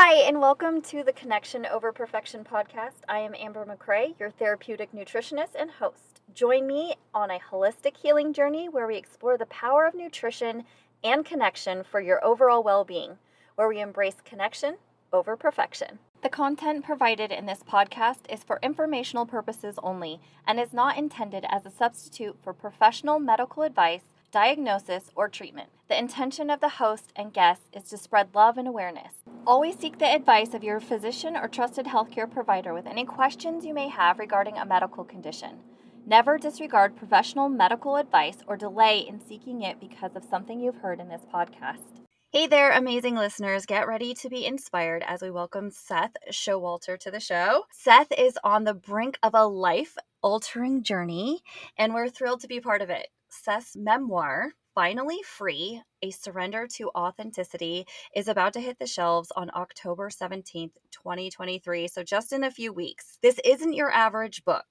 Hi, and welcome to the Connection Over Perfection podcast. I am Amber McCrae, your therapeutic nutritionist and host. Join me on a holistic healing journey where we explore the power of nutrition and connection for your overall well-being, where we embrace connection over perfection. The content provided in this podcast is for informational purposes only and is not intended as a substitute for professional medical advice, diagnosis, or treatment. The intention of the host and guests is to spread love and awareness. Always seek the advice of your physician or trusted healthcare provider with any questions you may have regarding a medical condition. Never disregard professional medical advice or delay in seeking it because of something you've heard in this podcast. Hey there, amazing listeners. Get ready to be inspired as we welcome Seth Showalter to the show. Seth is on the brink of a life-altering journey, and we're thrilled to be part of it. Seth's memoir, Finally Free, A Surrender to Authenticity, is about to hit the shelves on October 17th, 2023, so just in a few weeks. This isn't your average book.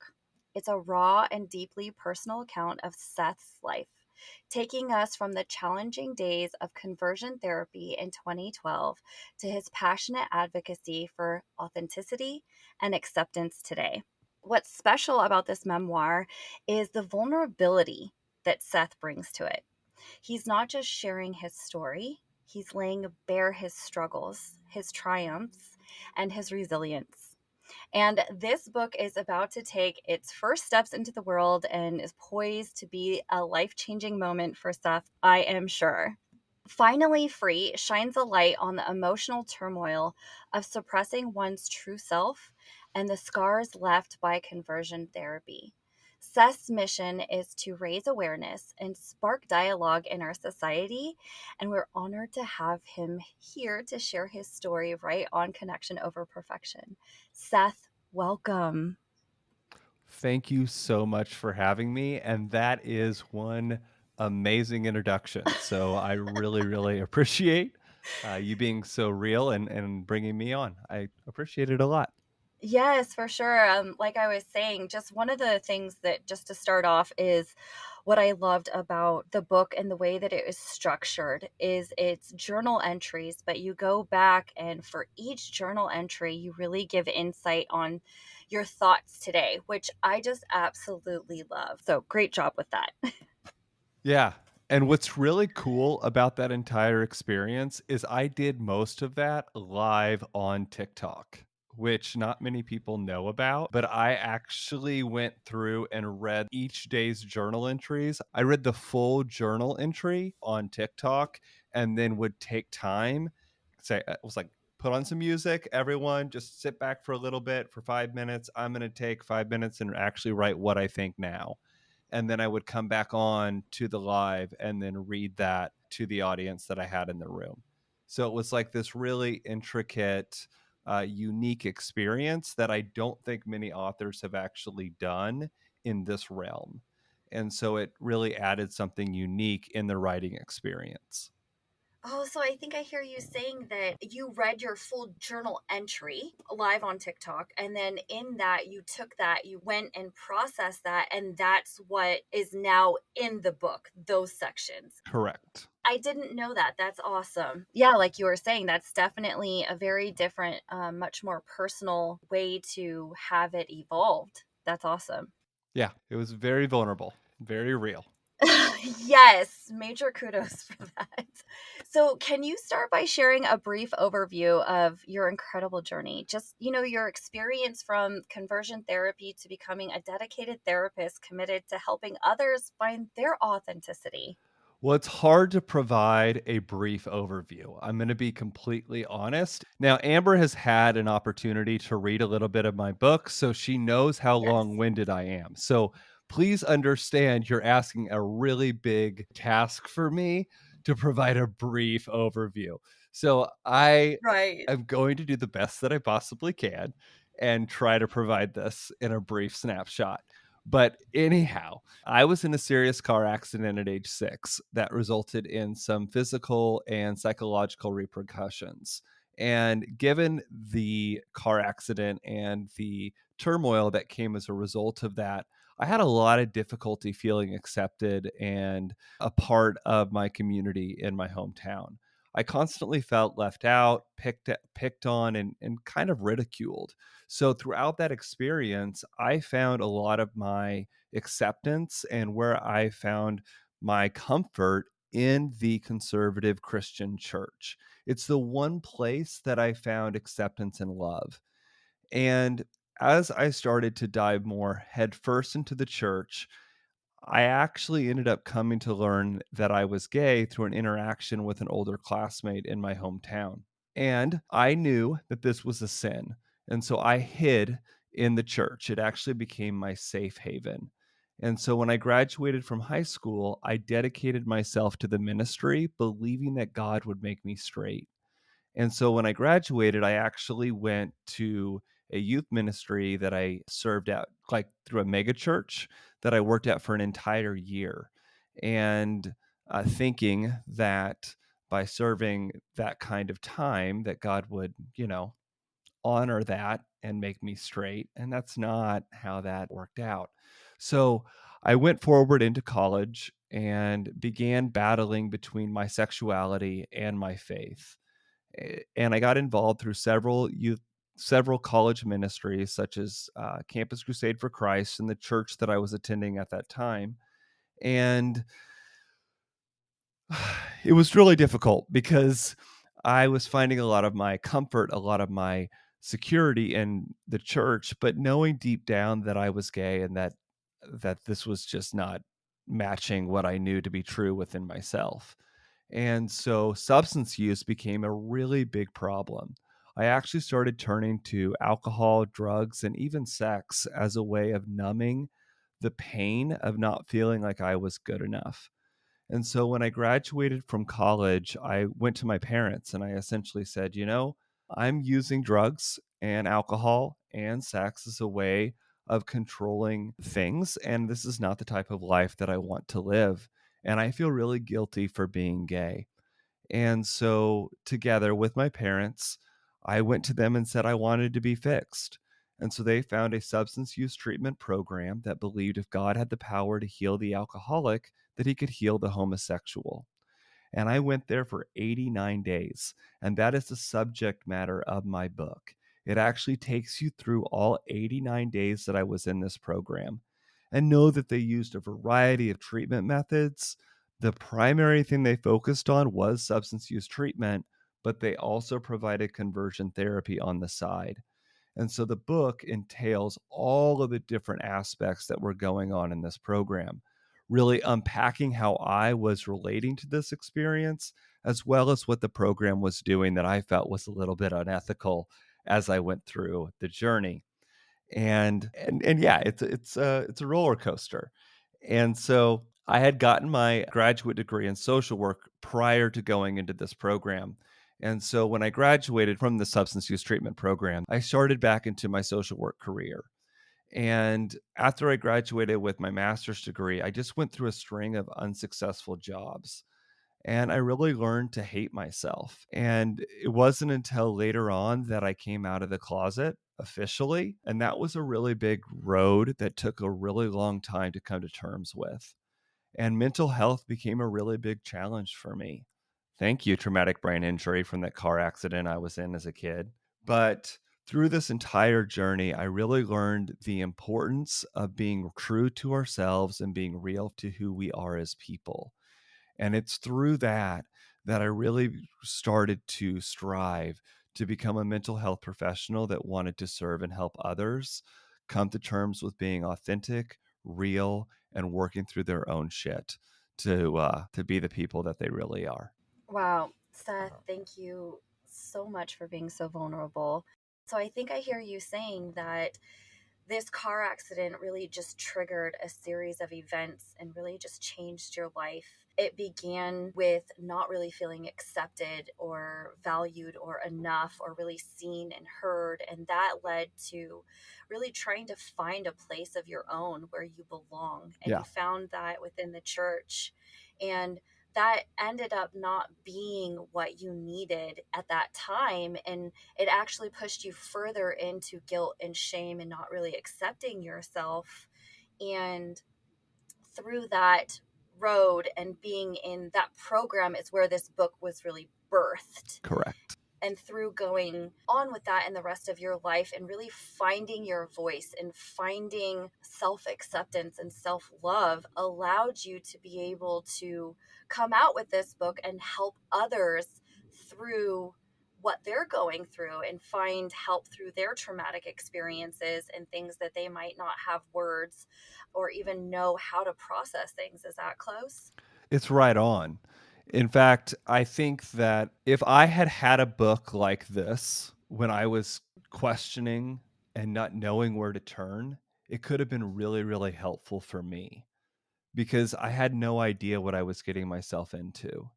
It's a raw and deeply personal account of Seth's life, taking us from the challenging days of conversion therapy in 2012 to his passionate advocacy for authenticity and acceptance today. What's special about this memoir is the vulnerability that Seth brings to it. He's not just sharing his story, he's laying bare his struggles, his triumphs, and his resilience. And this book is about to take its first steps into the world and is poised to be a life-changing moment for Seth, I am sure. Finally Free shines a light on the emotional turmoil of suppressing one's true self and the scars left by conversion therapy. Seth's mission is to raise awareness and spark dialogue in our society, and we're honored to have him here to share his story right on Connection Over Perfection. Seth, welcome. Thank you so much for having me. And that is one amazing introduction. So I really appreciate you being so real and bringing me on. I appreciate it a lot. Yes, for sure. Like I was saying, just one of the things that, just to start off, is what I loved about the book and the way that it is structured is its journal entries, but you go back and for each journal entry, you really give insight on your thoughts today, which I just absolutely love. So great job with that. Yeah. And what's really cool about that entire experience is I did most of that live on TikTok, which not many people know about. But I actually went through and read each day's journal entries. I read the full journal entry on TikTok and then would take time. Say, it was like, put on some music, everyone, just sit back for a little bit for 5 minutes. I'm going to take 5 minutes and actually write what I think now, and then I would come back on to the live and then read that to the audience that I had in the room. So it was like this really intricate, unique experience that I don't think many authors have actually done in this realm. And so it really added something unique in the writing experience. Oh, so I think I hear you saying that you read your full journal entry live on TikTok, and then in that, you took that, you went and processed that, and that's what is now in the book, those sections. Correct. I didn't know that. That's awesome. Yeah, like you were saying, that's definitely a very different, much more personal way to have it evolved. That's awesome. Yeah, it was very vulnerable, very real. Yes, major kudos for that. So, can you start by sharing a brief overview of your incredible journey? Just, your experience from conversion therapy to becoming a dedicated therapist committed to helping others find their authenticity. Well, it's hard to provide a brief overview. I'm going to be completely honest. Now, Amber has had an opportunity to read a little bit of my book, so she knows how Yes. long winded I am. So please understand you're asking a really big task for me to provide a brief overview. So I Right. am going to do the best that I possibly can and try to provide this in a brief snapshot. But anyhow, I was in a serious car accident at age 6 that resulted in some physical and psychological repercussions. And given the car accident and the turmoil that came as a result of that, I had a lot of difficulty feeling accepted and a part of my community in my hometown. I constantly felt left out, picked on, and kind of ridiculed. So throughout that experience, I found a lot of my acceptance and where I found my comfort in the conservative Christian church. It's the one place that I found acceptance and love. And as I started to dive more headfirst into the church, I actually ended up coming to learn that I was gay through an interaction with an older classmate in my hometown. And I knew that this was a sin. And so I hid in the church. It actually became my safe haven. And so when I graduated from high school, I dedicated myself to the ministry, believing that God would make me straight. And so when I graduated, I actually went to a youth ministry that I served at, like through a mega church that I worked at for an entire year. And thinking that by serving that kind of time, that God would, honor that and make me straight. And that's not how that worked out. So I went forward into college and began battling between my sexuality and my faith, and I got involved through several college ministries, such as Campus Crusade for Christ and the church that I was attending at that time. And it was really difficult because I was finding a lot of my comfort, a lot of my security in the church, but knowing deep down that I was gay and that this was just not matching what I knew to be true within myself. And so substance use became a really big problem. I actually started turning to alcohol, drugs, and even sex as a way of numbing the pain of not feeling like I was good enough. And so when I graduated from college, I went to my parents and I essentially said, I'm using drugs and alcohol and sex as a way of controlling things. And this is not the type of life that I want to live. And I feel really guilty for being gay. And so, together with my parents, I went to them and said I wanted to be fixed. And so they found a substance use treatment program that believed if God had the power to heal the alcoholic, that he could heal the homosexual. And I went there for 89 days. And that is the subject matter of my book. It actually takes you through all 89 days that I was in this program. And know that they used a variety of treatment methods. The primary thing they focused on was substance use treatment, but they also provided conversion therapy on the side. And so the book entails all of the different aspects that were going on in this program, really unpacking how I was relating to this experience, as well as what the program was doing that I felt was a little bit unethical as I went through the journey. And yeah, it's a roller coaster. And so I had gotten my graduate degree in social work prior to going into this program. And so when I graduated from the substance use treatment program, I started back into my social work career. And after I graduated with my master's degree, I just went through a string of unsuccessful jobs. And I really learned to hate myself. And it wasn't until later on that I came out of the closet officially. And that was a really big road that took a really long time to come to terms with. And mental health became a really big challenge for me. Thank you, traumatic brain injury from that car accident I was in as a kid. But through this entire journey, I really learned the importance of being true to ourselves and being real to who we are as people. And it's through that I really started to strive to become a mental health professional that wanted to serve and help others come to terms with being authentic, real, and working through their own shit to be the people that they really are. Wow, Seth, thank you so much for being so vulnerable. So I think I hear you saying that this car accident really just triggered a series of events and really just changed your life. It began with not really feeling accepted or valued or enough or really seen and heard. And that led to really trying to find a place of your own where you belong. And Yeah. you found that within the church. And that ended up not being what you needed at that time. And it actually pushed you further into guilt and shame and not really accepting yourself. And through that road and being in that program is where this book was really birthed. Correct. And through going on with that in the rest of your life and really finding your voice and finding self acceptance and self love allowed you to be able to come out with this book and help others through what they're going through and find help through their traumatic experiences and things that they might not have words or even know how to process things. Is that close? It's right on. In fact, I think that if I had had a book like this when I was questioning and not knowing where to turn, it could have been really, really helpful for me because I had no idea what I was getting myself into.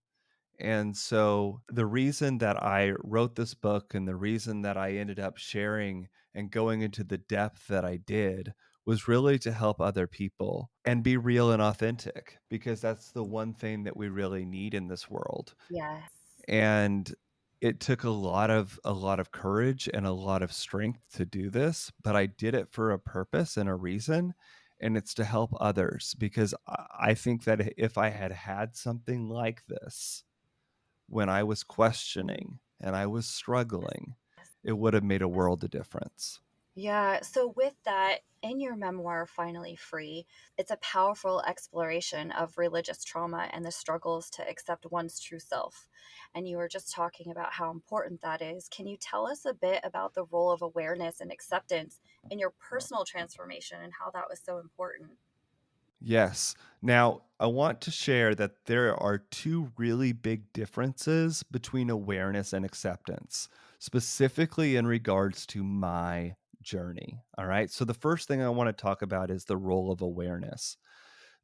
And so the reason that I wrote this book and the reason that I ended up sharing and going into the depth that I did was really to help other people and be real and authentic because that's the one thing that we really need in this world. Yes. And it took a lot of courage and a lot of strength to do this, but I did it for a purpose and a reason, and it's to help others because I think that if I had had something like this when I was questioning and I was struggling, it would have made a world of difference. Yeah. So, with that, in your memoir, Finally Free, it's a powerful exploration of religious trauma and the struggles to accept one's true self. And you were just talking about how important that is. Can you tell us a bit about the role of awareness and acceptance in your personal transformation and how that was so important? Yes. Now, I want to share that there are two really big differences between awareness and acceptance, specifically in regards to my journey. All right. So, the first thing I want to talk about is the role of awareness.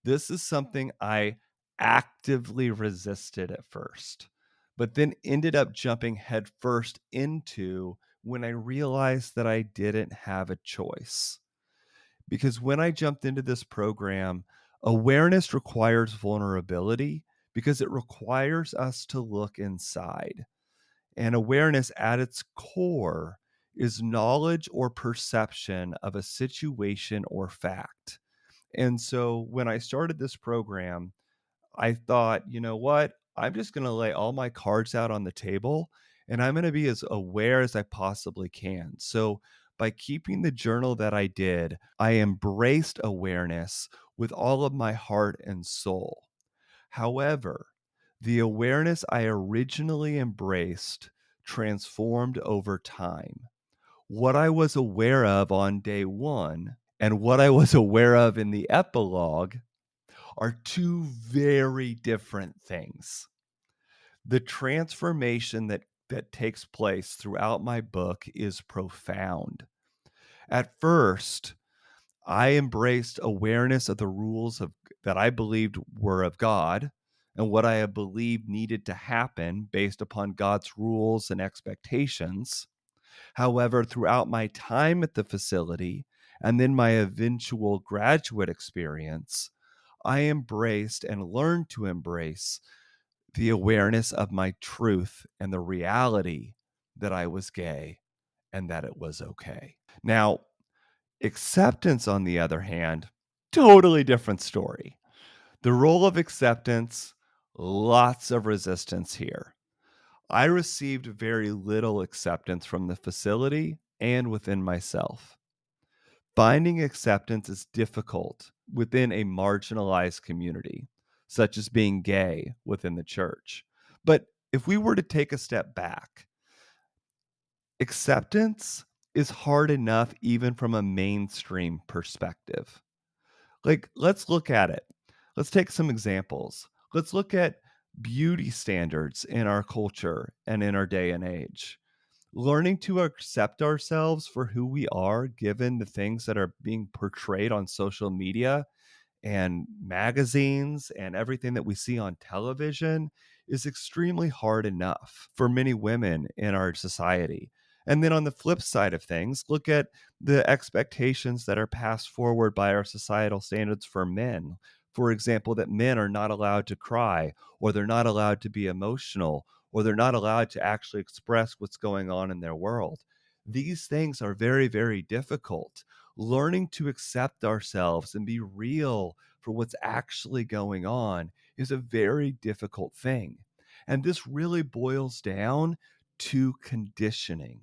This is something I actively resisted at first, but then ended up jumping headfirst into when I realized that I didn't have a choice. Because when I jumped into this program, awareness requires vulnerability because it requires us to look inside. And awareness at its core is knowledge or perception of a situation or fact. And so when I started this program, I thought, you know what? I'm just going to lay all my cards out on the table and I'm going to be as aware as I possibly can. So, by keeping the journal that I did, I embraced awareness with all of my heart and soul. However, the awareness I originally embraced transformed over time. What I was aware of on day one and what I was aware of in the epilogue are two very different things. The transformation that takes place throughout my book is profound. At first, I embraced awareness of the rules of that I believed were of God and what I believed needed to happen based upon God's rules and expectations. However, throughout my time at the facility and then my eventual graduate experience, I embraced and learned to embrace the awareness of my truth and the reality that I was gay and that it was okay. Now, acceptance, on the other hand, totally different story. The role of acceptance, lots of resistance here. I received very little acceptance from the facility and within myself. Finding acceptance is difficult within a marginalized community, such as being gay within the church. But if we were to take a step back, acceptance is hard enough even from a mainstream perspective. Like, let's look at it. Let's take some examples. Let's look at beauty standards in our culture and in our day and age. Learning to accept ourselves for who we are, given the things that are being portrayed on social media and magazines and everything that we see on television is extremely hard enough for many women in our society. And then on the flip side of things, look at the expectations that are passed forward by our societal standards for men. For example, that men are not allowed to cry, or they're not allowed to be emotional, or they're not allowed to actually express what's going on in their world. These things are very, very difficult. Learning to accept ourselves and be real for what's actually going on is a very difficult thing. And this really boils down to conditioning.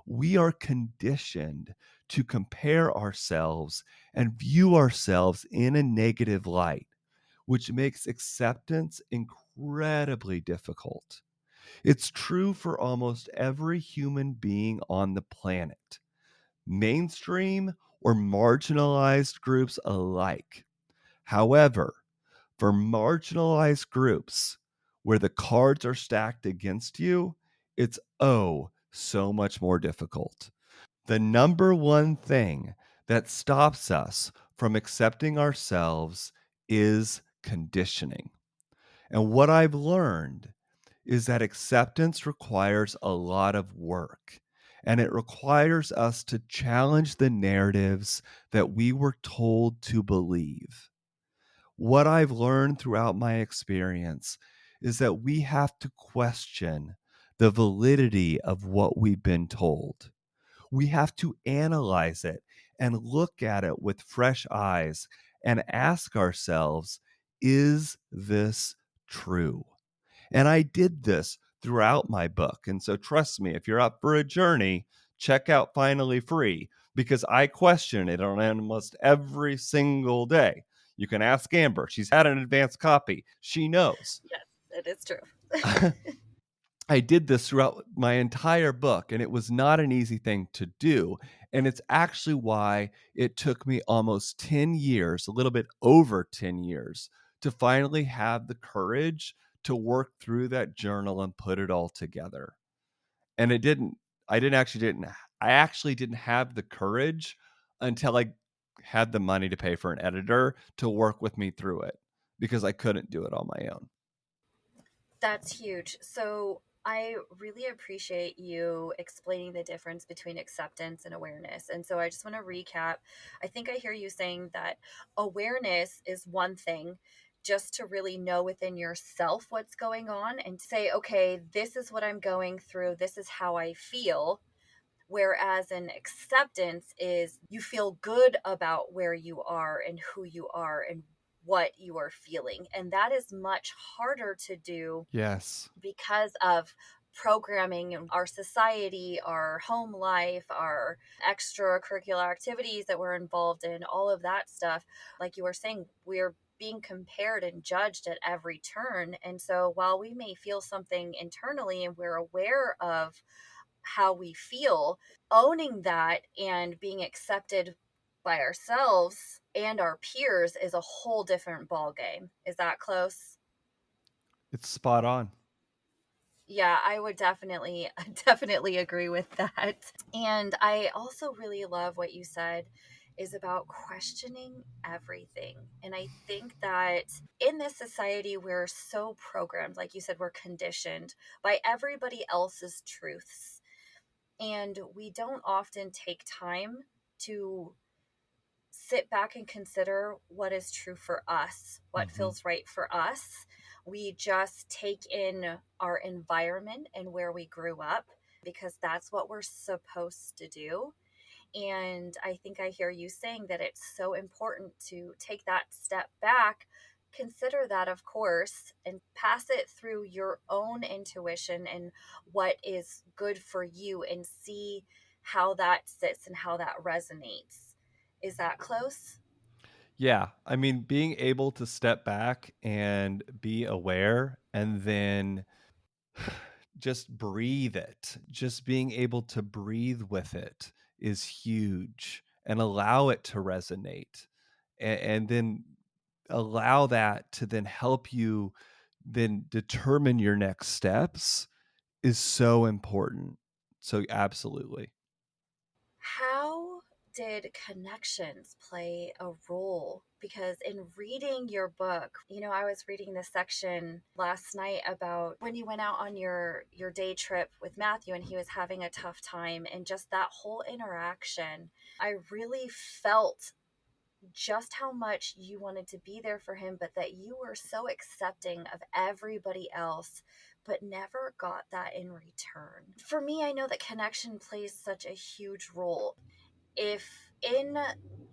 We are conditioned to compare ourselves and view ourselves in a negative light, which makes acceptance incredibly difficult. It's true for almost every human being on the planet, mainstream or marginalized groups alike. However, for marginalized groups where the cards are stacked against you, it's so much more difficult. The number one thing that stops us from accepting ourselves is conditioning. And what I've learned is that acceptance requires a lot of work. And it requires us to challenge the narratives that we were told to believe. What I've learned throughout my experience is that we have to question the validity of what we've been told. We have to analyze it and look at it with fresh eyes and ask ourselves, is this true? And I did this throughout my book. And so, trust me, if you're up for a journey, check out Finally Free because I question it on almost every single day. You can ask Amber. She's had an advanced copy. She knows. Yes, it is true. I did this throughout my entire book, and it was not an easy thing to do. And it's actually why it took me almost 10 years, a little bit over 10 years, to finally have the courage to work through that journal and put it all together. And I actually didn't have the courage until I had the money to pay for an editor to work with me through it because I couldn't do it on my own. That's huge. So I really appreciate you explaining the difference between acceptance and awareness. And so I just want to recap. I think I hear you saying that awareness is one thing, just to really know within yourself what's going on and say, okay, this is what I'm going through, this is how I feel. Whereas an acceptance is you feel good about where you are and who you are and what you are feeling. And that is much harder to do Yes. because of programming in our society, our home life, our extracurricular activities that we're involved in, all of that stuff. Like you were saying, we're being compared and judged at every turn. And so while we may feel something internally and we're aware of how we feel, owning that and being accepted by ourselves and our peers is a whole different ball game. Is that close? It's spot on. Yeah, I would definitely definitely agree with that. And I also really love what you said is about questioning everything. And I think that in this society we're so programmed, like you said, we're conditioned by everybody else's truths. And we don't often take time to sit back and consider what is true for us, what Hmm. feels right for us. We just take in our environment and where we grew up because that's what we're supposed to do. And I think I hear you saying that it's so important to take that step back, consider that, of course, and pass it through your own intuition and what is good for you and see how that sits and how that resonates. Is that close? Yeah. I mean, being able to step back and be aware and then just breathe it, just being able to breathe with it is huge and allow it to resonate. And then allow that to then help you then determine your next steps is so important. So, absolutely. How did connections play a role? Because in reading your book, I was reading this section last night about when you went out on your day trip with Matthew and he was having a tough time and just that whole interaction. I really felt just how much you wanted to be there for him, but that you were so accepting of everybody else, but never got that in return. For me, I know that connection plays such a huge role. If in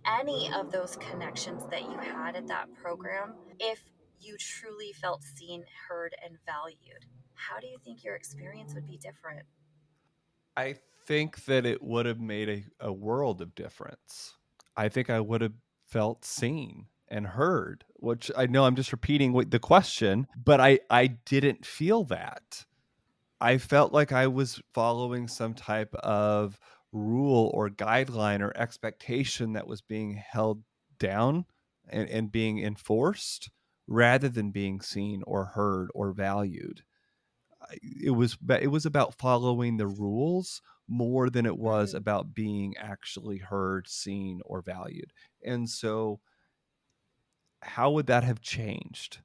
any of those connections that you had at that program, if you truly felt seen, heard, and valued. How do you think your experience would be different? I think that it would have made a world of difference. I think I would have felt seen and heard, which I know I'm just repeating what the question, but I didn't feel that. I felt like I was following some type of rule or guideline or expectation that was being held down and being enforced rather than being seen or heard or valued. It was about following the rules more than it was Mm, about being actually heard, seen, or valued. And so, how would that have changed?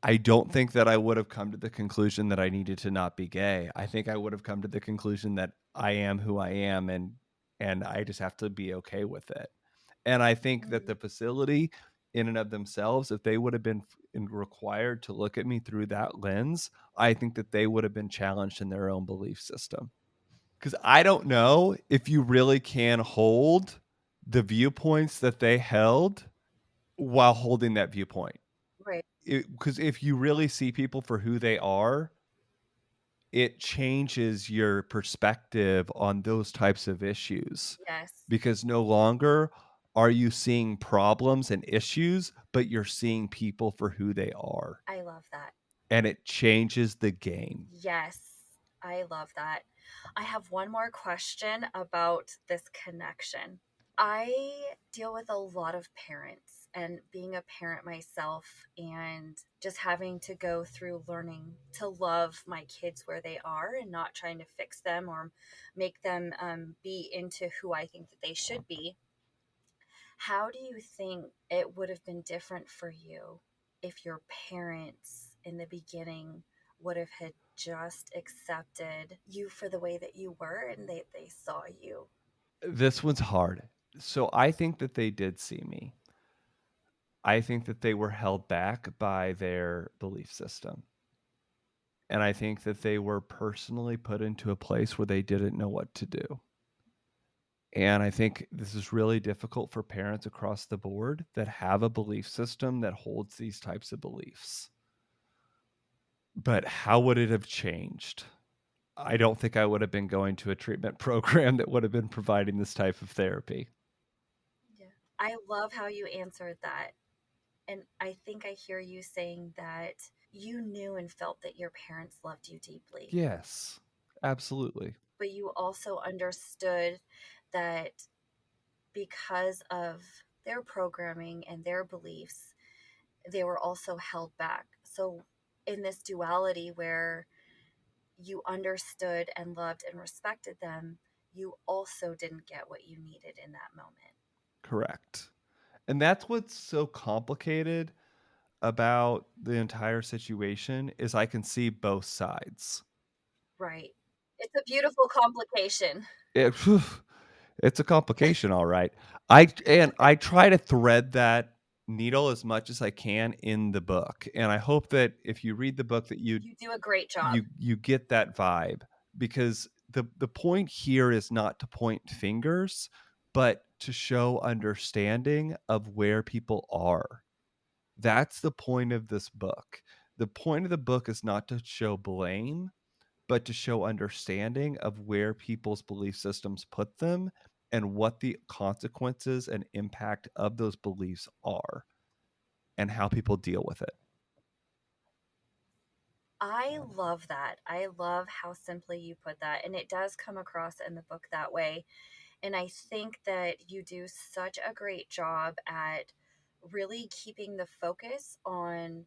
I don't think that I would have come to the conclusion that I needed to not be gay. I think I would have come to the conclusion that I am who I am, and I just have to be okay with it. And I think that the mm, facility in and of themselves, if they would have been required to look at me through that lens, I think that they would have been challenged in their own belief system. Because I don't know if you really can hold the viewpoints that they held while holding that viewpoint. right. Because if you really see people for who they are, it changes your perspective on those types of issues, Yes. because no longer are you seeing problems and issues, but you're seeing people for who they are. I love that. And it changes the game. Yes. I love that. I have one more question about this connection. I deal with a lot of parents, and being a parent myself, and just having to go through learning to love my kids where they are and not trying to fix them or make them be into who I think that they should be. How do you think it would have been different for you if your parents in the beginning would have had just accepted you for the way that you were and they saw you? This one's hard. So I think that they did see me. I think that they were held back by their belief system. And I think that they were personally put into a place where they didn't know what to do. And I think this is really difficult for parents across the board that have a belief system that holds these types of beliefs. But how would it have changed? I don't think I would have been going to a treatment program that would have been providing this type of therapy. Yeah. I love how you answered that. And I think I hear you saying that you knew and felt that your parents loved you deeply, Yes, absolutely. but you also understood that because of their programming and their beliefs, they were also held back. So, in this duality where you understood and loved and respected them, you also didn't get what you needed in that moment. Correct. And that's what's so complicated about the entire situation is I can see both sides. Right. It's a beautiful complication. It, it's a complication, all right. I try to thread that needle as much as I can in the book, and I hope that if you read the book that You do a great job. you get that vibe, because the point here is not to point fingers, but to show understanding of where people are. That's the point of this book. The point of the book is not to show blame, but to show understanding of where people's belief systems put them and what the consequences and impact of those beliefs are and how people deal with it. I love that. I love how simply you put that. And it does come across in the book that way. And I think that you do such a great job at really keeping the focus on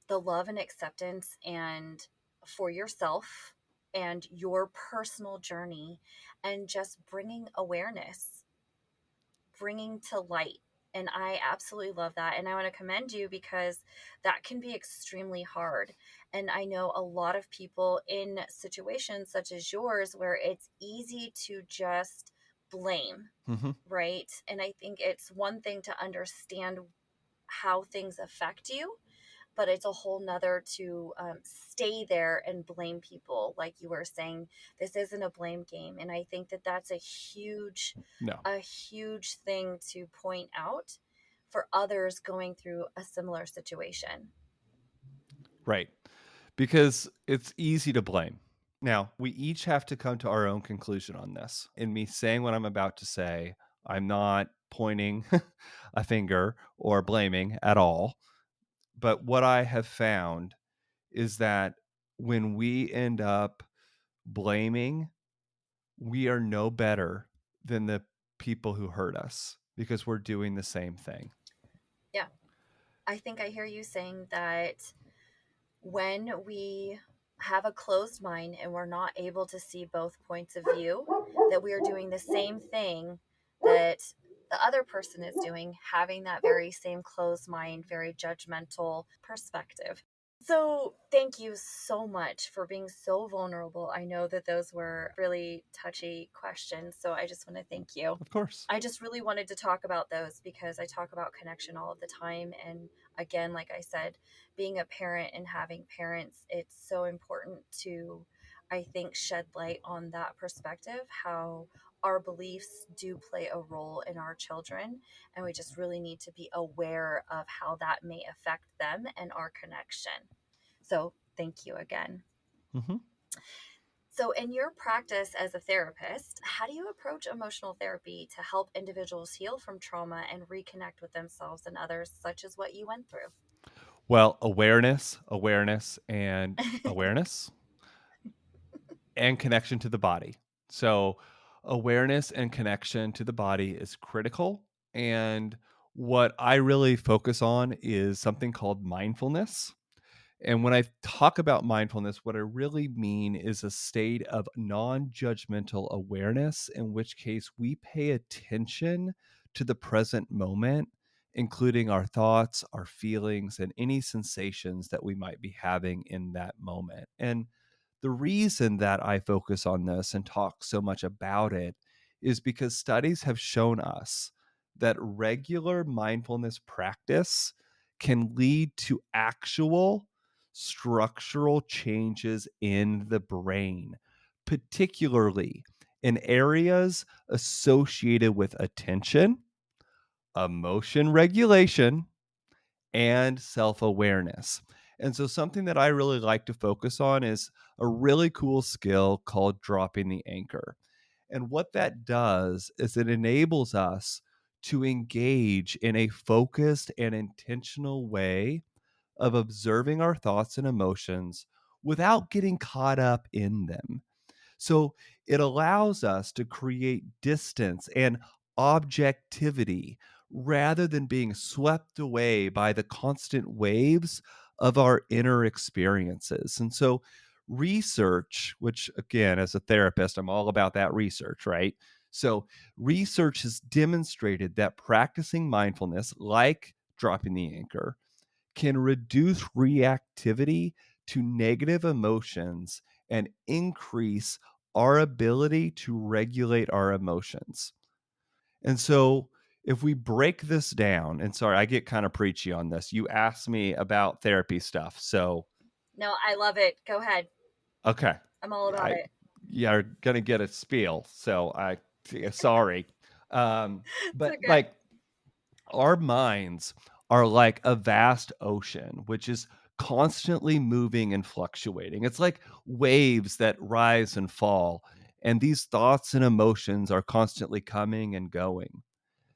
the love and acceptance and for yourself and your personal journey, and just bringing awareness, bringing to light. And I absolutely love that. And I want to commend you because that can be extremely hard. And I know a lot of people in situations such as yours where it's easy to just blame, Mhm. right? And I think it's one thing to understand how things affect you, but it's a whole nother to stay there and blame people. Like you were saying, this isn't a blame game. And I think that that's No. a huge thing to point out for others going through a similar situation. Right. Because it's easy to blame. Now, we each have to come to our own conclusion on this. In me saying what I'm about to say, I'm not pointing a finger or blaming at all. But what I have found is that when we end up blaming, we are no better than the people who hurt us because we're doing the same thing. Yeah. I think I hear you saying that when we have a closed mind and we're not able to see both points of view, that we are doing the same thing that the other person is doing, having that very same closed mind, very judgmental perspective. So, thank you so much for being so vulnerable. I know that those were really touchy questions, so I just want to thank you. Of course. I just really wanted to talk about those because I talk about connection all of the time. And again, like I said, being a parent and having parents, it's so important to, I think, shed light on that perspective, how our beliefs do play a role in our children. And we just really need to be aware of how that may affect them and our connection. So, thank you again. Hmm. So, in your practice as a therapist, how do you approach emotional therapy to help individuals heal from trauma and reconnect with themselves and others, such as what you went through? Well, awareness and connection to the body. So, awareness and connection to the body is critical. And what I really focus on is something called mindfulness. And when I talk about mindfulness, what I really mean is a state of non judgmental awareness, in which case we pay attention to the present moment, including our thoughts, our feelings, and any sensations that we might be having in that moment. And the reason that I focus on this and talk so much about it is because studies have shown us that regular mindfulness practice can lead to actual structural changes in the brain, particularly in areas associated with attention, emotion regulation, and self awareness. And so, something that I really like to focus on is a really cool skill called dropping the anchor. And what that does is it enables us to engage in a focused and intentional way of observing our thoughts and emotions without getting caught up in them. So it allows us to create distance and objectivity rather than being swept away by the constant waves of our inner experiences. And so, research, which again, as a therapist, I'm all about that research, right? So, research has demonstrated that practicing mindfulness, like dropping the anchor, can reduce reactivity to negative emotions and increase our ability to regulate our emotions. And so, if we break this down, and sorry, I get kind of preachy on this. You asked me about therapy stuff. So, No, I love it. Go ahead. okay. I'm all about I it. You're going to get a spiel. So, sorry. It's But okay. like, our minds are like a vast ocean, which is constantly moving and fluctuating. It's like waves that rise and fall. And these thoughts and emotions are constantly coming and going.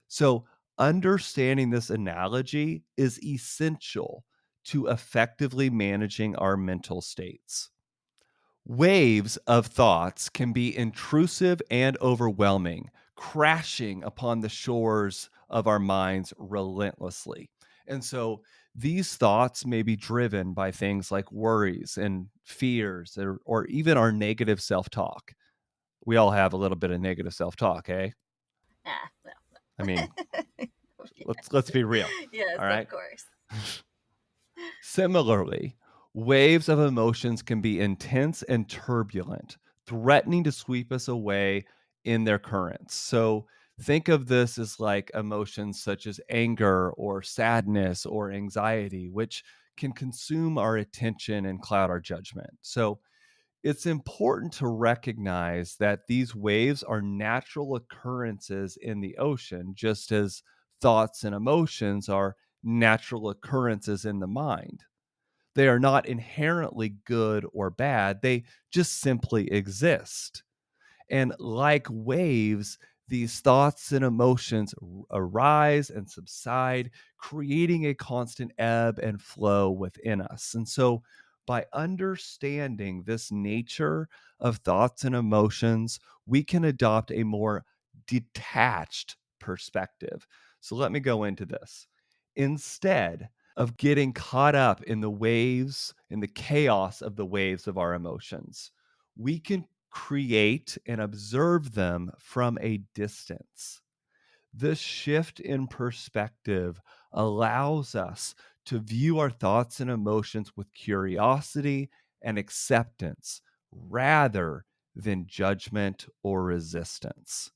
So, understanding this analogy is essential to effectively managing our mental states. Waves of thoughts can be intrusive and overwhelming, crashing upon the shores of our minds relentlessly. And so these thoughts may be driven by things like worries and fears or even our negative self talk. We all have a little bit of negative self talk, eh? Ah, no. I mean, let's be real. Yes, All of right. course. Similarly, waves of emotions can be intense and turbulent, threatening to sweep us away in their currents. So, think of this as like emotions such as anger or sadness or anxiety, which can consume our attention and cloud our judgment. So, it's important to recognize that these waves are natural occurrences in the ocean, just as thoughts and emotions are natural occurrences in the mind. They are not inherently good or bad, they just simply exist. And like waves, these thoughts and emotions arise and subside, creating a constant ebb and flow within us. And so, by understanding this nature of thoughts and emotions, we can adopt a more detached perspective. So, let me go into this. Instead of getting caught up in the waves, in the chaos of the waves of our emotions, we can create and observe them from a distance. This shift in perspective allows us to view our thoughts and emotions with curiosity and acceptance rather than judgment or resistance.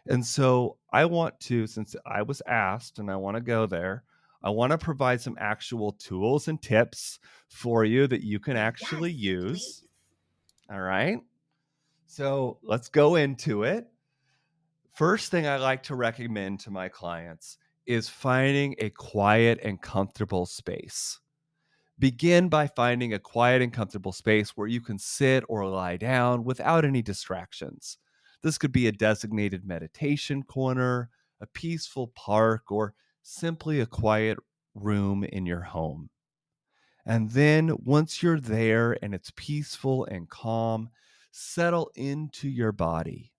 And so I want to, since I was asked and I want to go there, I want to provide some actual tools and tips for you that you can Yes, actually use. please. All right. So let's go into it. First thing I like to recommend to my clients is finding a quiet and comfortable space. Begin by finding a quiet and comfortable space where you can sit or lie down without any distractions. This could be a designated meditation corner, a peaceful park, or simply a quiet room in your home. And then once you're there and it's peaceful and calm, settle into your body.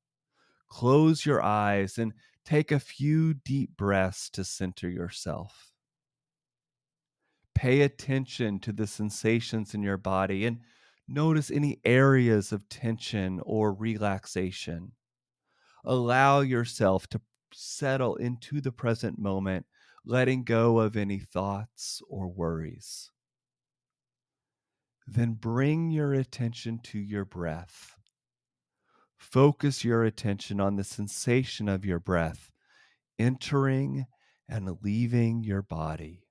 Close your eyes and take a few deep breaths to center yourself. Pay attention to the sensations in your body and notice any areas of tension or relaxation. Allow yourself to settle into the present moment, letting go of any thoughts or worries. Then bring your attention to your breath. Focus your attention on the sensation of your breath entering and leaving your body.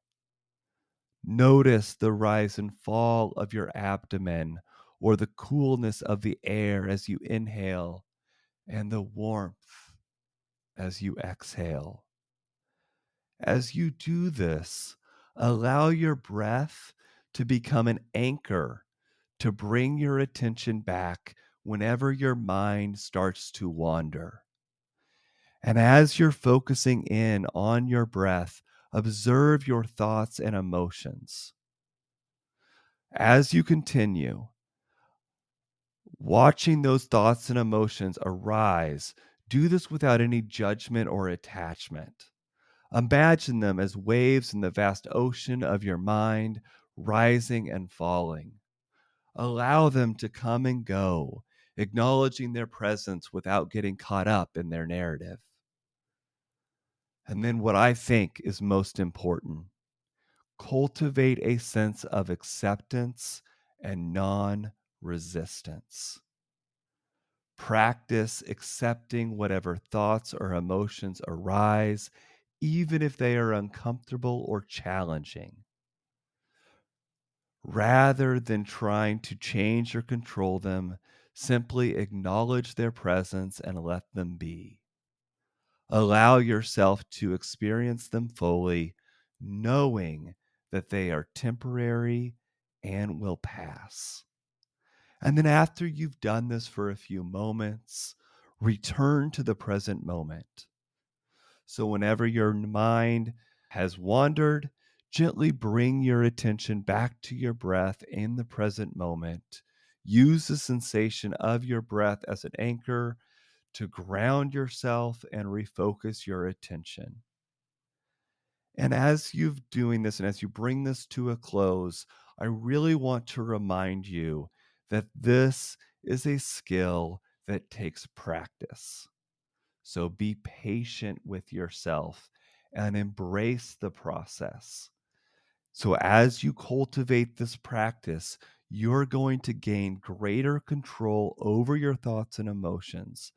Notice the rise and fall of your abdomen or the coolness of the air as you inhale and the warmth as you exhale. As you do this, allow your breath to become an anchor to bring your attention back whenever your mind starts to wander. And as you're focusing in on your breath, observe your thoughts and emotions. As you continue, watching those thoughts and emotions arise, do this without any judgment or attachment. Imagine them as waves in the vast ocean of your mind, rising and falling. Allow them to come and go, acknowledging their presence without getting caught up in their narrative. And then, what I think is most important, cultivate a sense of acceptance and non resistance. Practice accepting whatever thoughts or emotions arise, even if they are uncomfortable or challenging. Rather than trying to change or control them, simply acknowledge their presence and let them be. Allow yourself to experience them fully, knowing that they are temporary and will pass. And then, after you've done this for a few moments, return to the present moment. So, whenever your mind has wandered, gently bring your attention back to your breath in the present moment. Use the sensation of your breath as an anchor to ground yourself and refocus your attention. And as you're doing this and as you bring this to a close, I really want to remind you that this is a skill that takes practice. So be patient with yourself and embrace the process. So, as you cultivate this practice, you're going to gain greater control over your thoughts and emotions,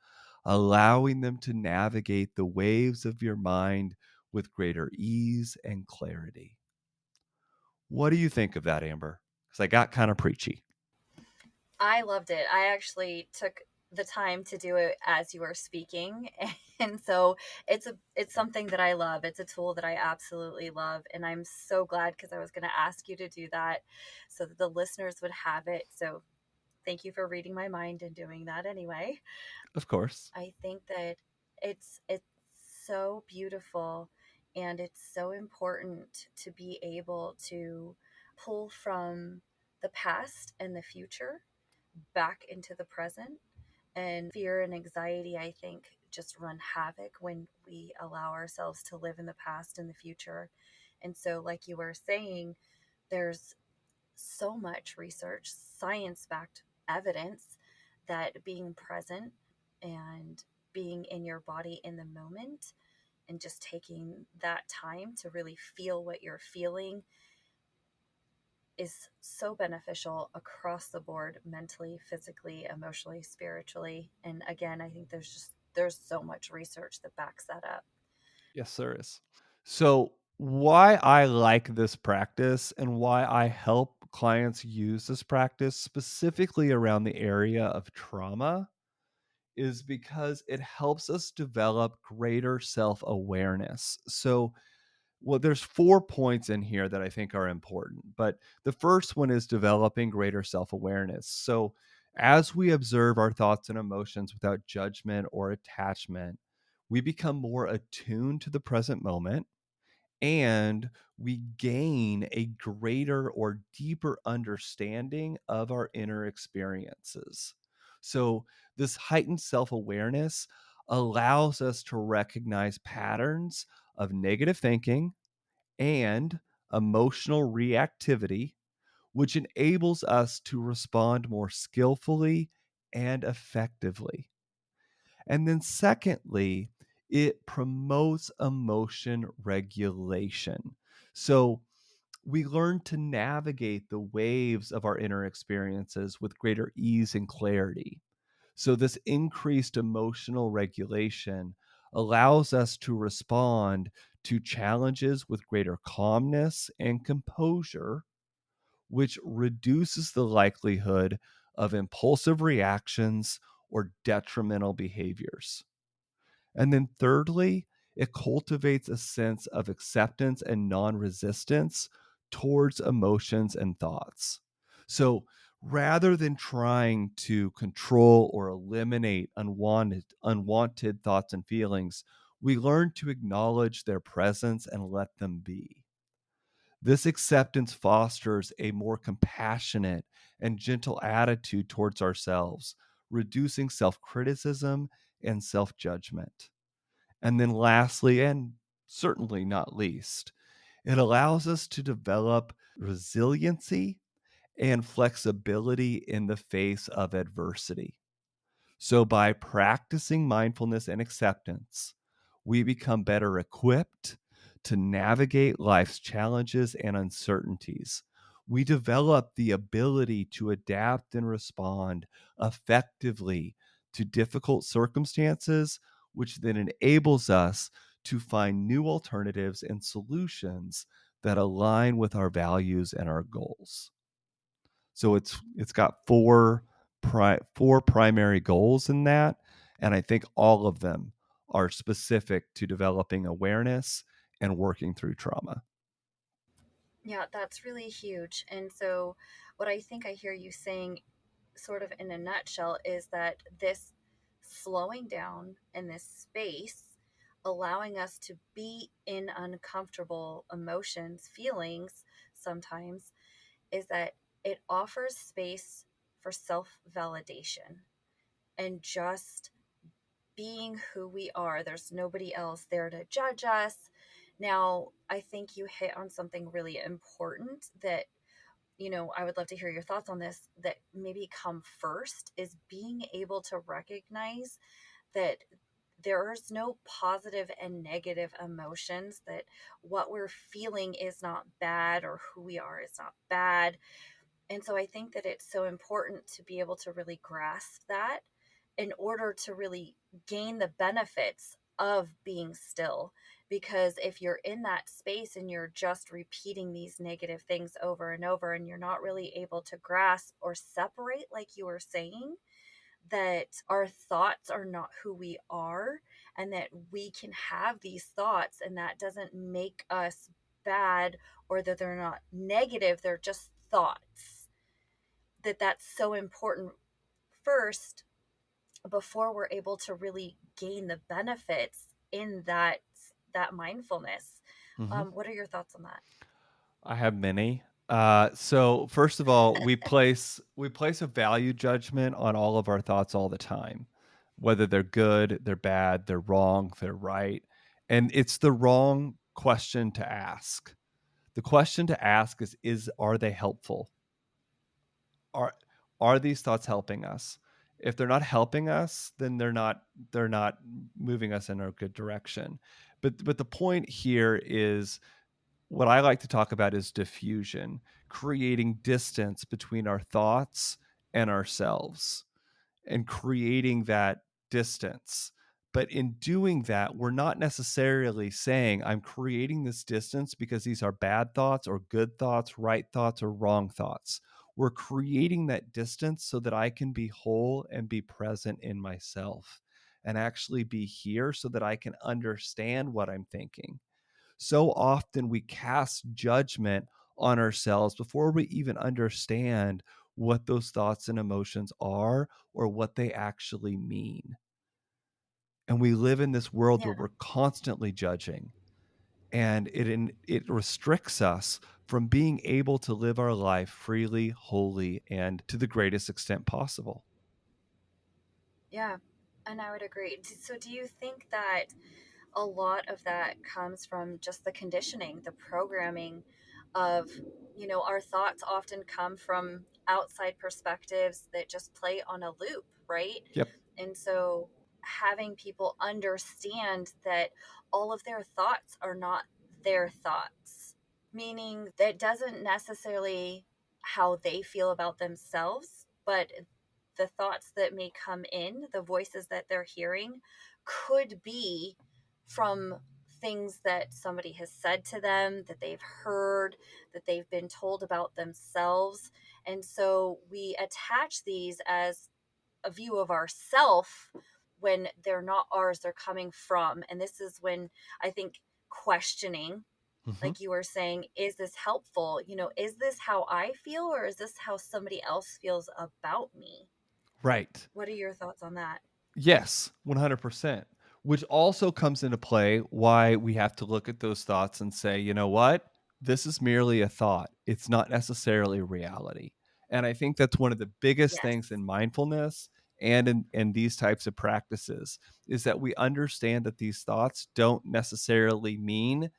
allowing them to navigate the waves of your mind with greater ease and clarity. What do you think of that, Amber? Because I got kind of preachy. I loved it. I actually took the time to do it as you were speaking. And so it's something that I love. It's a tool that I absolutely love. And I'm so glad, because I was going to ask you to do that so that the listeners would have it. So thank you for reading my mind and doing that anyway. Of course. I think that it's so beautiful, and it's so important to be able to pull from the past and the future back into the present. And fear and anxiety, I think, just run havoc when we allow ourselves to live in the past and the future. And so, like you were saying, there's so much research, science backed evidence that being present and being in your body in the moment and just taking that time to really feel what you're feeling is so beneficial across the board, mentally, physically, emotionally, spiritually. And again, I think there's so much research that backs that up. Yes, there is. So, why I like this practice and why I help clients use this practice specifically around the area of trauma is because it helps us develop greater self awareness. So, well, there's 4 points in here that I think are important, but the first one is developing greater self-awareness. So, as we observe our thoughts and emotions without judgment or attachment, we become more attuned to the present moment, and we gain a greater or deeper understanding of our inner experiences. So, this heightened self awareness allows us to recognize patterns of negative thinking and emotional reactivity, which enables us to respond more skillfully and effectively. And then, secondly, it promotes emotion regulation. So, we learn to navigate the waves of our inner experiences with greater ease and clarity. So, this increased emotional regulation allows us to respond to challenges with greater calmness and composure, which reduces the likelihood of impulsive reactions or detrimental behaviors. And then, thirdly, it cultivates a sense of acceptance and non resistance towards emotions and thoughts. So, rather than trying to control or eliminate unwanted thoughts and feelings, we learn to acknowledge their presence and let them be. This acceptance fosters a more compassionate and gentle attitude towards ourselves, reducing self criticism and self judgment. And then, lastly, and certainly not least, it allows us to develop resiliency and flexibility in the face of adversity. So, by practicing mindfulness and acceptance, we become better equipped to navigate life's challenges and uncertainties. We develop the ability to adapt and respond effectively to difficult circumstances, which then enables us to find new alternatives and solutions that align with our values and our goals. So it's got four primary goals in that, and I think all of them are specific to developing awareness and working through trauma. Yeah, that's really huge. And so, what I think I hear you saying, sort of in a nutshell, is that this slowing down in this space, allowing us to be in uncomfortable emotions, feelings sometimes, is that it offers space for self validation and just being who we are. There's nobody else there to judge us. Now, I think you hit on something really important that, I would love to hear your thoughts on this, that maybe come first is being able to recognize that there's no positive and negative emotions, that what we're feeling is not bad or who we are is not bad. And so I think that it's so important to be able to really grasp that in order to really gain the benefits of being still. Because if you're in that space and you're just repeating these negative things over and over, and you're not really able to grasp or separate, like you were saying, that our thoughts are not who we are, and that we can have these thoughts and that doesn't make us bad, or that they're not negative, they're just thoughts. That's so important first before we're able to really gain the benefits in that mindfulness. Mhm. What are your thoughts on that? I have many. So first of all, we place a value judgment on all of our thoughts all the time, whether they're good, they're bad, they're wrong, they're right, and it's the wrong question to ask. The question to ask is are they helpful? Are are these thoughts helping us? If they're not helping us, then they're not moving us in a good direction. But the point here is what I like to talk about is diffusion, creating distance between our thoughts and ourselves and creating that distance. But in doing that, we're not necessarily saying I'm creating this distance because these are bad thoughts or good thoughts, right thoughts or wrong thoughts. We're creating that distance so that I can be whole and be present in myself and actually be here so that I can understand what I'm thinking. So often we cast judgment on ourselves before we even understand what those thoughts and emotions are or what they actually mean. And we live in this world where Yeah. we're constantly judging, and it restricts us from being able to live our life freely, wholly, and to the greatest extent possible. Yeah, and I would agree. So do you think that a lot of that comes from just the conditioning, the programming of, our thoughts often come from outside perspectives that just play on a loop, right? Yep. And so having people understand that all of their thoughts are not their thoughts, meaning that doesn't necessarily how they feel about themselves, but the thoughts that may come in, the voices that they're hearing, could be from things that somebody has said to them, that they've heard, that they've been told about themselves. And so we attach these as a view of ourself when they're not ours, they're coming from. And this is when I think questioning, Mhm. like you were saying, is this helpful? Is this how I feel, or is this how somebody else feels about me? Right. What are your thoughts on that? Yes, 100%. Which also comes into play why we have to look at those thoughts and say, you know what? This is merely a thought. It's not necessarily reality. And I think that's one of the biggest Yes. things in mindfulness and in these types of practices is that we understand that these thoughts don't necessarily mean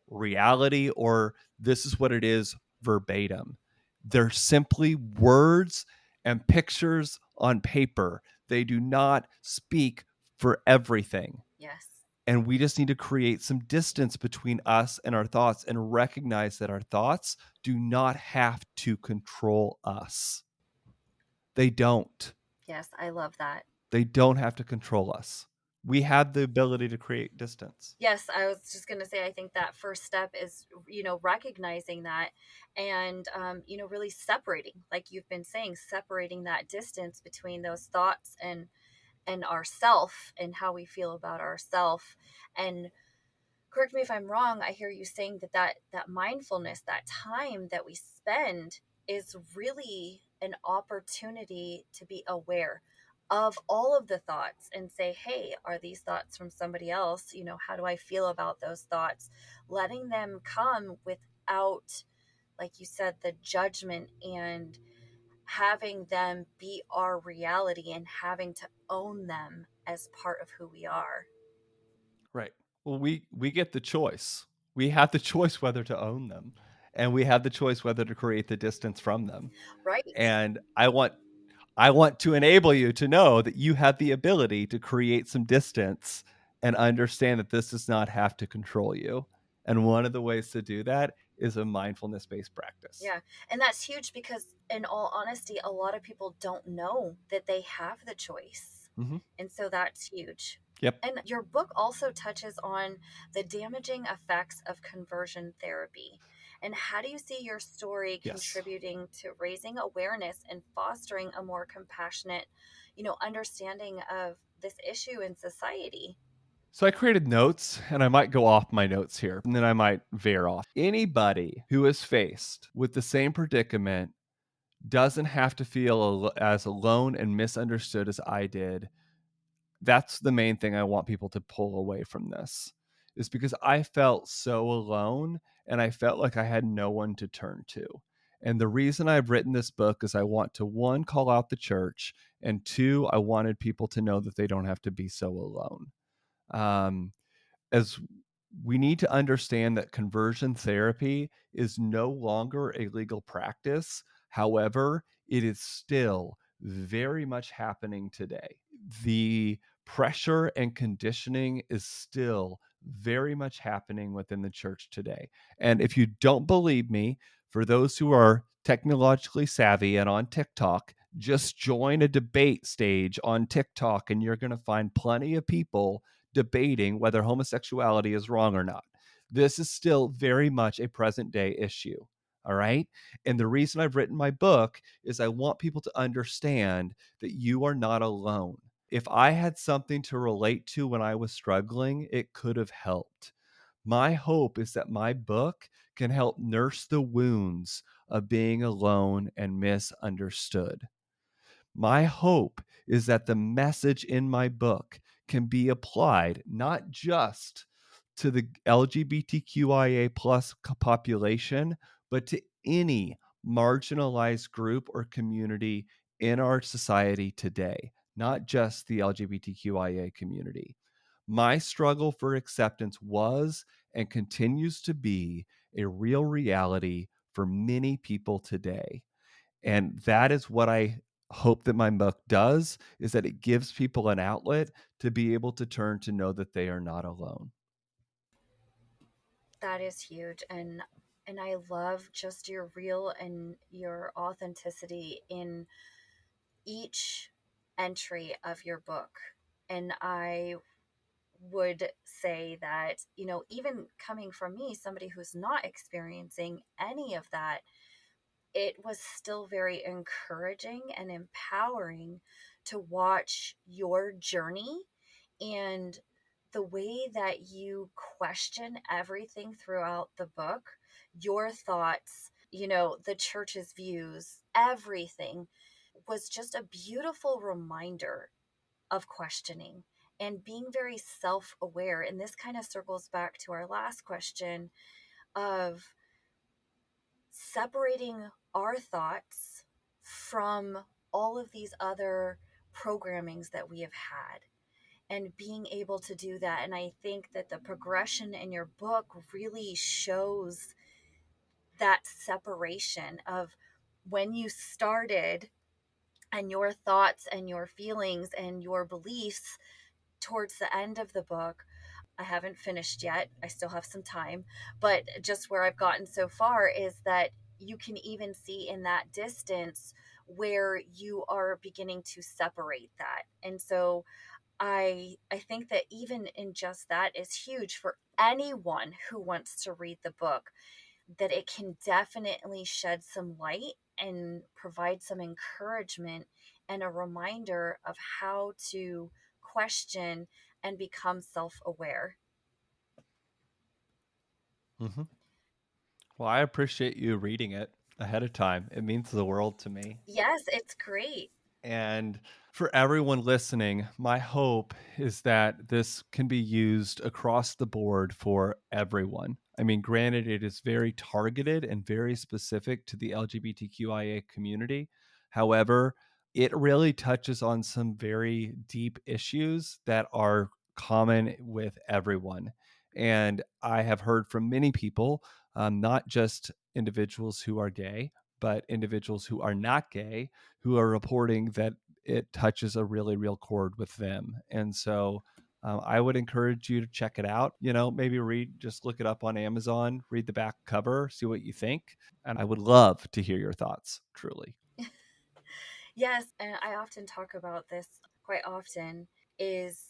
reality or this is what it is verbatim. They're simply words and pictures on paper. They do not speak for everything. Yes. And we just need to create some distance between us and our thoughts and recognize that our thoughts do not have to control us. They don't. Yes, I love that. They don't have to control us. We have the ability to create distance. Yes, I was just going to say, I think that first step is, recognizing that and, really separating, like you've been saying, separating that distance between those thoughts and ourself and how we feel about ourself. And correct me if I'm wrong, I hear you saying that mindfulness, that time that we spend, is really an opportunity to be aware of all of the thoughts and say, hey, are these thoughts from somebody else? How do I feel about those thoughts? Letting them come without, like you said, the judgment, and having them be our reality and having to own them as part of who we are. Right. Well, we get the choice. We have the choice whether to own them, and we have the choice whether to create the distance from them. Right. And I want to enable you to know that you have the ability to create some distance and understand that this does not have to control you. And one of the ways to do that is a mindfulness-based practice. Yeah. And that's huge because, in all honesty, a lot of people don't know that they have the choice. Mhm. And so that's huge. Yep. And your book also touches on the damaging effects of conversion therapy. And how do you see your story Yes. contributing to raising awareness and fostering a more compassionate, understanding of this issue in society. So I created notes, and I might go off my notes here, and then I might veer off. Anybody who is faced with the same predicament doesn't have to feel as alone and misunderstood as I did. That's the main thing I want people to pull away from this, is because I felt so alone and I felt like I had no one to turn to. And the reason I've written this book is I want to, one, call out the church, and two, I wanted people to know that they don't have to be so alone. Um, as we need to understand that conversion therapy is no longer a legal practice. However, it is still very much happening today. The pressure and conditioning is still very much happening within the church today. And if you don't believe me, for those who are technologically savvy and on TikTok, just join a debate stage on TikTok and you're going to find plenty of people debating whether homosexuality is wrong or not. This is still very much a present day issue. All right. And the reason I've written my book is I want people to understand that you are not alone. If I had something to relate to when I was struggling, it could have helped. My hope is that my book can help nurse the wounds of being alone and misunderstood. My hope is that the message in my book can be applied not just to the LGBTQIA plus population, but to any marginalized group or community in our society today, not just the LGBTQIA community. My struggle for acceptance was and continues to be a real reality for many people today. And that is what I hope that my book does, is that it gives people an outlet to be able to turn to know that they are not alone. That is huge. And I love just your real and your authenticity in each entry of your book. And I would say that, even coming from me, somebody who's not experiencing any of that, it was still very encouraging and empowering to watch your journey and the way that you question everything throughout the book, your thoughts, the church's views, everything was just a beautiful reminder of questioning and being very self aware. And this kind of circles back to our last question of separating our thoughts from all of these other programmings that we have had and being able to do that. And I think that the progression in your book really shows that separation of when you started and your thoughts and your feelings and your beliefs towards the end of the book. I haven't finished yet. I still have some time, but just where I've gotten so far is that you can even see in that distance where you are beginning to separate that. And so I think that even in just that is huge for anyone who wants to read the book, that it can definitely shed some light and provide some encouragement and a reminder of how to question and become self-aware. Mm-hmm. Well, I appreciate you reading it ahead of time. It means the world to me. Yes, it's great. And for everyone listening, my hope is that this can be used across the board for everyone. I mean, granted, it is very targeted and very specific to the LGBTQIA community. However, it really touches on some very deep issues that are common with everyone. And I have heard from many people, not just individuals who are gay, but individuals who are not gay, who are reporting that it touches a really real chord with them. And so I would encourage you to check it out. Maybe just look it up on Amazon, read the back cover, see what you think. And I would love to hear your thoughts, truly. Yes, and I often talk about this quite often is,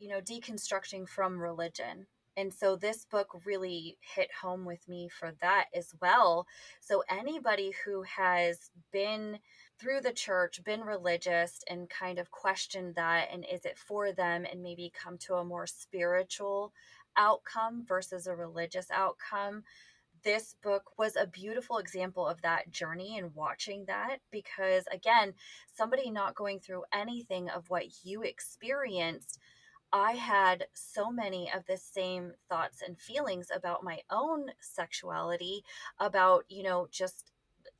deconstructing from religion. And so this book really hit home with me for that as well. So anybody who has been through the church been religious and kind of questioned that, and is it for them, and maybe come to a more spiritual outcome versus a religious outcome. This book was a beautiful example of that journey and watching that, because again, somebody not going through anything of what you experienced, I had so many of the same thoughts and feelings about my own sexuality, about, just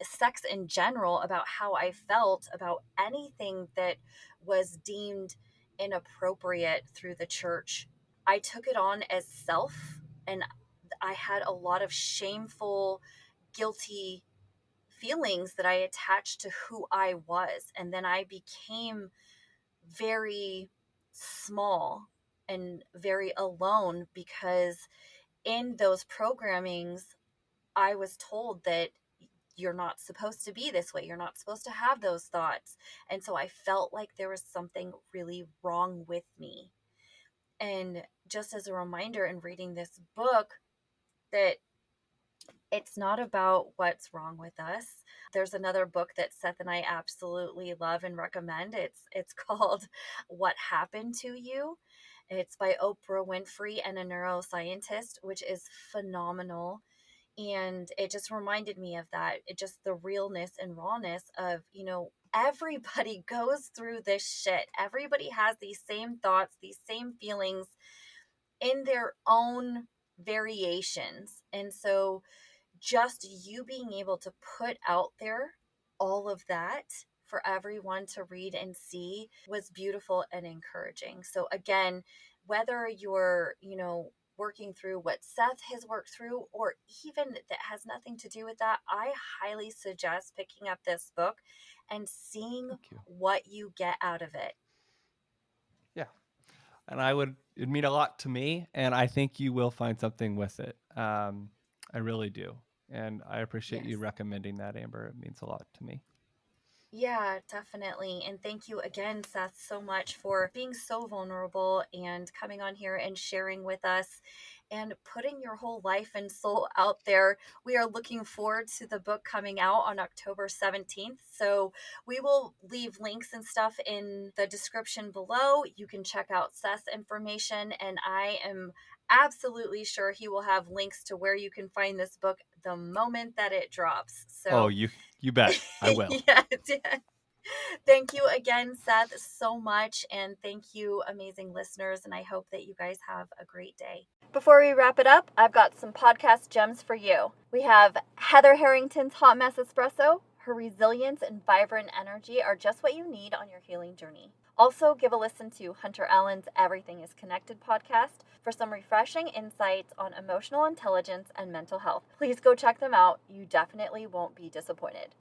sex in general, about how I felt about anything that was deemed inappropriate through the church. I took it on as self, and I had a lot of shameful, guilty feelings that I attached to who I was. And then I became very small and very alone, because in those programmings, I was told that you're not supposed to be this way. You're not supposed to have those thoughts. And so I felt like there was something really wrong with me. And just as a reminder in reading this book, that it's not about what's wrong with us. There's another book that Seth and I absolutely love and recommend. It's called What Happened to You. It's by Oprah Winfrey and a neuroscientist, which is phenomenal. And it just reminded me of that. It just the realness and rawness of, everybody goes through this shit. Everybody has these same thoughts, these same feelings in their own variations. And so just you being able to put out there all of that for everyone to read and see was beautiful and encouraging. So again, whether you're, working through what Seth has worked through, or even that has nothing to do with that, I highly suggest picking up this book and seeing Thank you. what you get out of it. Yeah. And it'd mean a lot to me, and I think you will find something with it. I really do. And I appreciate you Yes. recommending that, Amber. It means a lot to me. Yeah, definitely. And thank you again, Seth, so much for being so vulnerable and coming on here and sharing with us and putting your whole life and soul out there. We are looking forward to the book coming out on October 17th. So we will leave links and stuff in the description below. You can check out Seth's information, and I am absolutely sure he will have links to where you can find this book the moment that it drops. Oh, So you bet. I will. yes, yeah. Thank you again, Seth, so much. And thank you, amazing listeners. And I hope that you guys have a great day. Before we wrap it up, I've got some podcast gems for you. We have Heather Harrington's Hot Mess Espresso. Her resilience and vibrant energy are just what you need on your healing journey. Also, give a listen to Hunter Allen's Everything is Connected podcast for some refreshing insights on emotional intelligence and mental health. Please go check them out. You definitely won't be disappointed.